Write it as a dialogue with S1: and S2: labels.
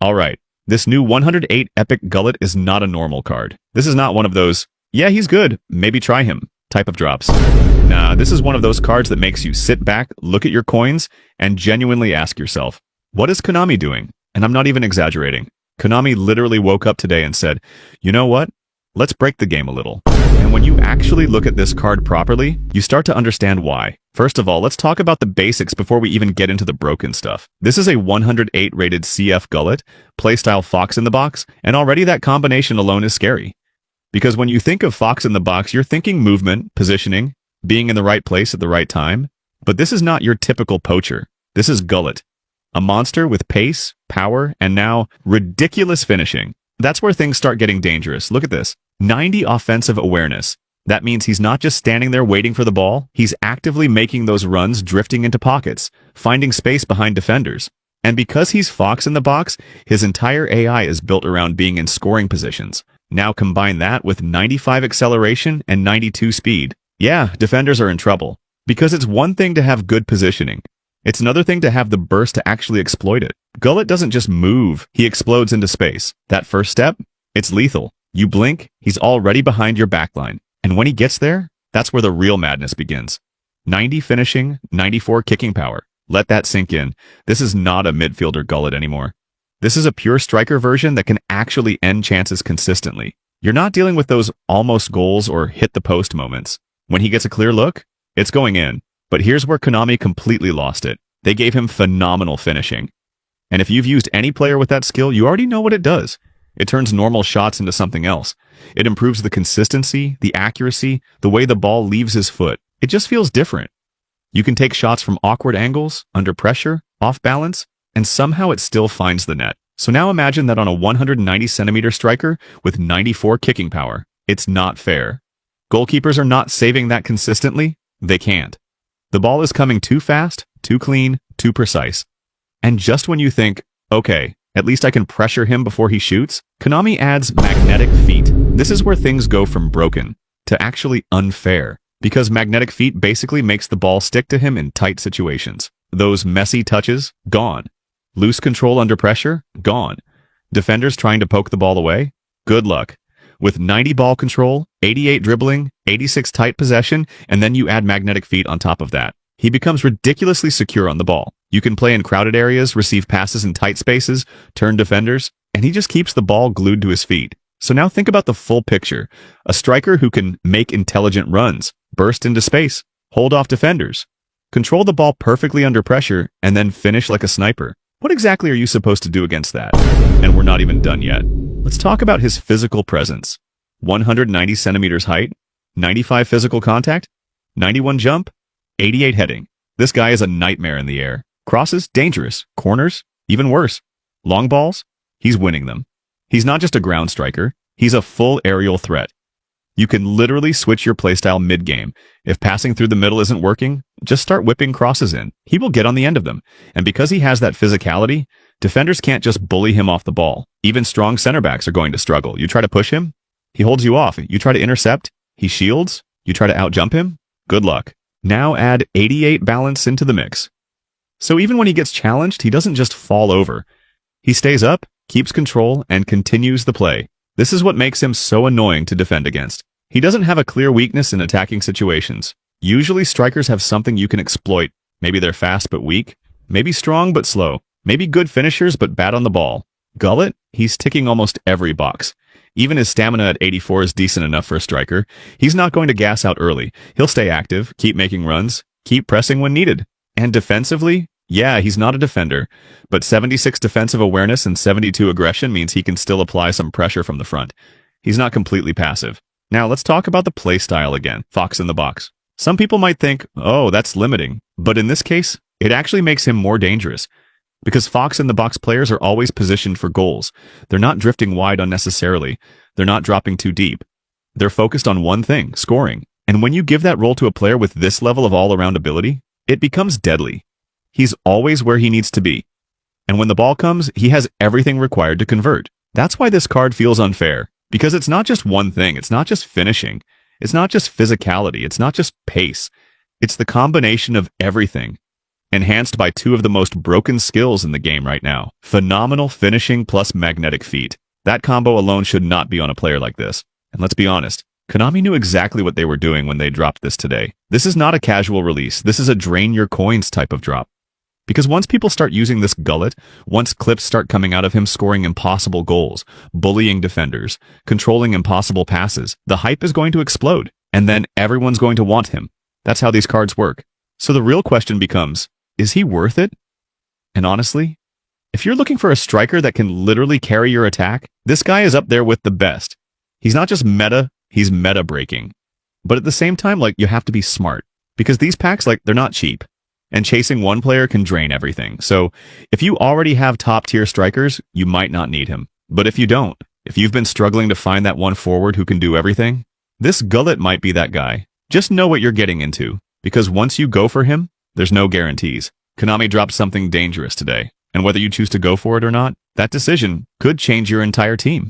S1: Alright, this new 108 Epic Gullit is not a normal card. This is not one of those, yeah, he's good, maybe try him, type of drops. Nah, this is one of those cards that makes you sit back, look at your coins, and genuinely ask yourself, what is Konami doing? And I'm not even exaggerating. Konami literally woke up today and said, you know what? Let's break the game a little. And when you actually look at this card properly, you start to understand why. First of all, let's talk about the basics before we even get into the broken stuff. This is a 108 rated CF Gullit, playstyle Fox in the Box, and already that combination alone is scary. Because when you think of Fox in the Box, you're thinking movement, positioning, being in the right place at the right time. But this is not your typical poacher. This is Gullit, a monster with pace, power, and now ridiculous finishing. That's where things start getting dangerous. Look at this. 90 offensive awareness. That means he's not just standing there waiting for the ball, he's actively making those runs, drifting into pockets, finding space behind defenders. And because he's Fox in the Box, his entire AI is built around being in scoring positions. Now combine that with 95 acceleration and 92 speed. Yeah, defenders are in trouble. Because it's one thing to have good positioning. It's another thing to have the burst to actually exploit it. Gullit doesn't just move, he explodes into space. That first step, it's lethal. You blink, he's already behind your backline. And when he gets there, that's where the real madness begins. 90 finishing, 94 kicking power. Let that sink in. This is not a midfielder Gullit anymore. This is a pure striker version that can actually end chances consistently. You're not dealing with those almost goals or hit the post moments. When he gets a clear look, it's going in. But here's where Konami completely lost it. They gave him phenomenal finishing. And if you've used any player with that skill, you already know what it does. It turns normal shots into something else. It improves the consistency, the accuracy, the way the ball leaves his foot. It just feels different. You can take shots from awkward angles, under pressure, off balance, and somehow it still finds the net. So now imagine that on a 190-centimeter striker with 94 kicking power. It's not fair. Goalkeepers are not saving that consistently. They can't. The ball is coming too fast, too clean, too precise. And just when you think, okay, at least I can pressure him before he shoots, Konami adds magnetic feet. This is where things go from broken to actually unfair, because magnetic feet basically makes the ball stick to him in tight situations. Those messy touches, gone. Loose control under pressure, gone. Defenders trying to poke the ball away, good luck. With 90 ball control, 88 dribbling, 86 tight possession, and then you add magnetic feet on top of that. He becomes ridiculously secure on the ball. You can play in crowded areas, receive passes in tight spaces, turn defenders, and he just keeps the ball glued to his feet. So now think about the full picture. A striker who can make intelligent runs, burst into space, hold off defenders, control the ball perfectly under pressure, and then finish like a sniper. What exactly are you supposed to do against that? And we're not even done yet. Let's talk about his physical presence. 190 centimeters height, 95 physical contact, 91 jump, 88 heading. This guy is a nightmare in the air. Crosses, dangerous. Corners, even worse. Long balls, he's winning them. He's not just a ground striker, he's a full aerial threat. You can literally switch your playstyle mid-game. If passing through the middle isn't working, just start whipping crosses in. He will get on the end of them. And because he has that physicality, defenders can't just bully him off the ball. Even strong center backs are going to struggle. You try to push him, he holds you off. You try to intercept, he shields. You try to outjump him, good luck. Now add 88 balance into the mix. So even when he gets challenged, he doesn't just fall over. He stays up, keeps control, and continues the play. This is what makes him so annoying to defend against. He doesn't have a clear weakness in attacking situations. Usually strikers have something you can exploit. Maybe they're fast but weak. Maybe strong but slow. Maybe good finishers but bad on the ball. Gullit, he's ticking almost every box. Even his stamina at 84 is decent enough for a striker. He's not going to gas out early. He'll stay active, keep making runs, keep pressing when needed. And defensively, yeah, he's not a defender, but 76 defensive awareness and 72 aggression means he can still apply some pressure from the front. He's not completely passive. Now let's talk about the play style again, Fox in the Box. Some people might think, oh, that's limiting, but in this case, it actually makes him more dangerous. Because Fox in the Box players are always positioned for goals. They're not drifting wide unnecessarily. They're not dropping too deep. They're focused on one thing, scoring. And when you give that role to a player with this level of all-around ability, it becomes deadly. He's always where he needs to be. And when the ball comes, he has everything required to convert. That's why this card feels unfair. Because it's not just one thing. It's not just finishing. It's not just physicality. It's not just pace. It's the combination of everything. enhanced by two of the most broken skills in the game right now. Phenomenal finishing plus magnetic feet. That combo alone should not be on a player like this. And let's be honest, Konami knew exactly what they were doing when they dropped this today. This is not a casual release. This is a drain your coins type of drop. Because once people start using this Gullit, once clips start coming out of him scoring impossible goals, bullying defenders, controlling impossible passes, the hype is going to explode. And then everyone's going to want him. That's how these cards work. So the real question becomes, is he worth it? And honestly, if you're looking for a striker that can literally carry your attack, this guy is up there with the best. He's not just meta, he's meta breaking. But at the same time, you have to be smart. Because these packs, they're not cheap. And chasing one player can drain everything. So if you already have top tier strikers, you might not need him. But if you don't, if you've been struggling to find that one forward who can do everything, this Gullit might be that guy. Just know what you're getting into. Because once you go for him, there's no guarantees. Konami dropped something dangerous today. And whether you choose to go for it or not, that decision could change your entire team.